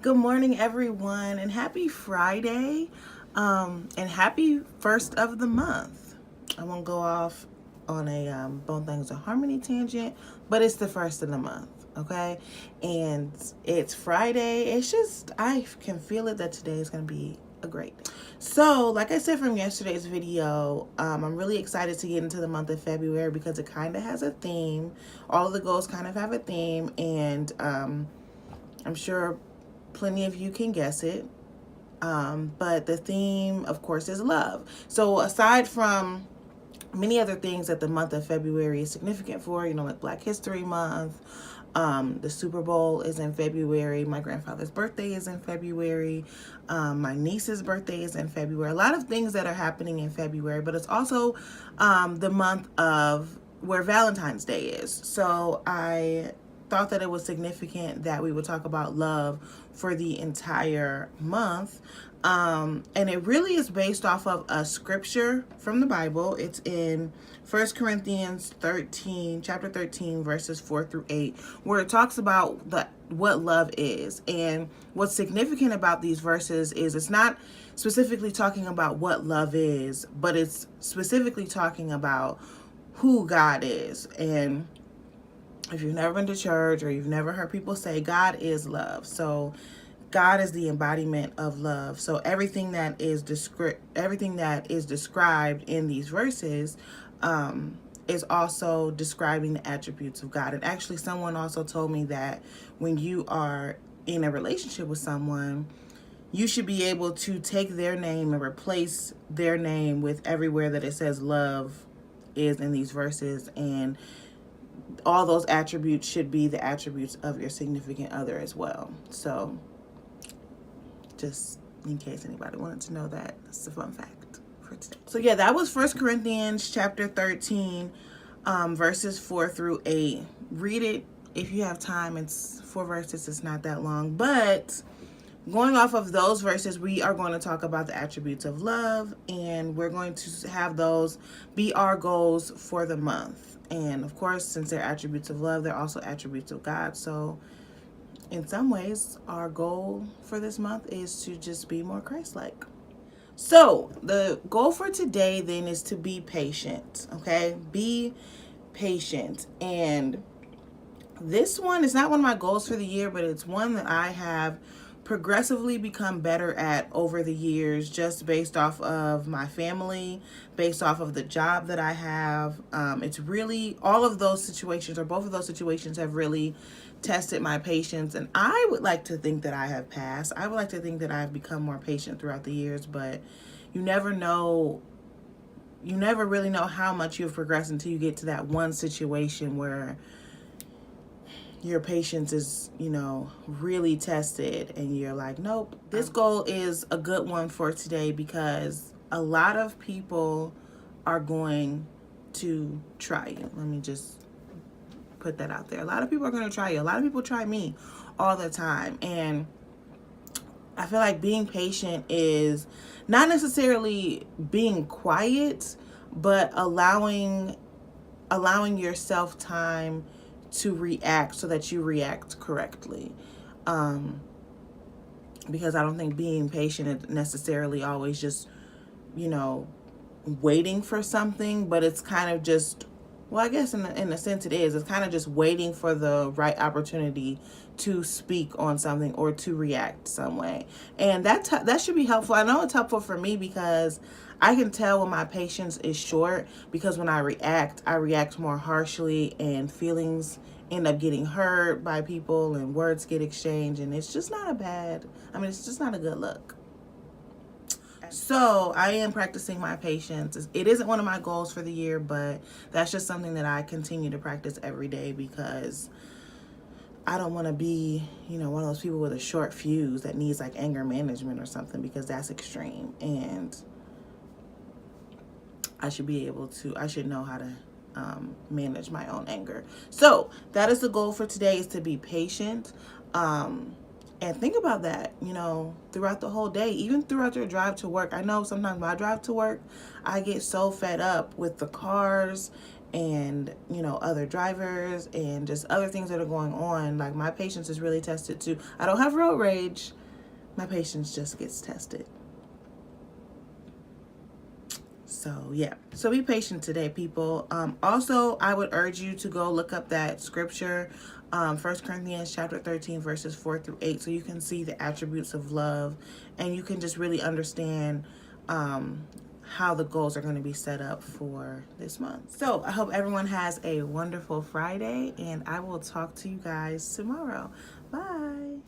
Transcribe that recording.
Good morning, everyone, and happy Friday, and happy first of the month. I won't go off on a Bone Things and Harmony tangent, but it's the first of the month, okay? And it's Friday. It's just, I can feel it that today is going to be a great day. So, like I said from yesterday's video, I'm really excited to get into the month of February because it kind of has a theme. All of the goals kind of have a theme, and I'm sure plenty of you can guess it. But the theme, of course, is love. So aside from many other things that the month of February is significant for, like Black History Month, the Super Bowl is in February, my grandfather's birthday is in February, my niece's birthday is in February. A lot of things that are happening in February, but it's also the month of where Valentine's Day is. So I thought that it was significant that we would talk about love for the entire month. And it really is based off of a scripture from the Bible. It's in 1 Corinthians 13, chapter 13, verses 4 through 8, where it talks about what love is. And what's significant about these verses is it's not specifically talking about what love is, but it's specifically talking about who God is. And if you've never been to church or you've never heard people say, God is love. So God is the embodiment of love. So everything that is described in these verses is also describing the attributes of God. And actually, someone also told me that when you are in a relationship with someone, you should be able to take their name and replace their name with everywhere that it says love is in these verses, and all those attributes should be the attributes of your significant other as well. So just in case anybody wanted to know that, that's a fun fact for today. So yeah, that was 1 Corinthians chapter 13, verses 4 through 8. Read it if you have time. It's 4 verses. It's not that long. But going off of those verses, we are going to talk about the attributes of love, and we're going to have those be our goals for the month. And of course, since they're attributes of love, they're also attributes of God. So in some ways, our goal for this month is to just be more Christ-like. So the goal for today then is to be patient, okay? Be patient. And this one is not one of my goals for the year, but it's one that I have progressively become better at over the years, just based off of my family, based off of the job that I have. It's really all of those situations, or both of those situations, have really tested my patience, and I would like to think that I have passed. I would like to think that I've become more patient throughout the years, but you never know. You never really know how much you've progressed until you get to that one situation where your patience is, really tested, and you're like, nope. This goal is a good one for today because a lot of people are going to try you. Let me just put that out there. A lot of people are going to try you. A lot of people try me all the time. And I feel like being patient is not necessarily being quiet, but allowing yourself time to react so that you react correctly. Because I don't think being patient is necessarily always just, waiting for something, but it's kind of just, well, I guess in a sense it is. It's kind of just waiting for the right opportunity to speak on something or to react some way. And that should be helpful. I know it's helpful for me because I can tell when my patience is short, because when I react more harshly, and feelings end up getting hurt by people and words get exchanged, and it's just not it's just not a good look. So I am practicing my patience. It isn't one of my goals for the year, but that's just something that I continue to practice every day because I don't want to be, one of those people with a short fuse that needs like anger management or something, because that's extreme. And I should know how to manage my own anger. So that is the goal for today, is to be patient. And think about that, throughout the whole day, even throughout your drive to work. I know sometimes when I drive to work, I get so fed up with the cars and, you know, other drivers and just other things that are going on. Like, my patience is really tested too. I don't have road rage. My patience just gets tested. So yeah, so be patient today, people. Also, I would urge you to go look up that scripture, 1 Corinthians chapter 13 verses 4 through 8, so you can see the attributes of love, and you can just really understand how the goals are going to be set up for this month. So I hope everyone has a wonderful Friday, and I will talk to you guys tomorrow. Bye.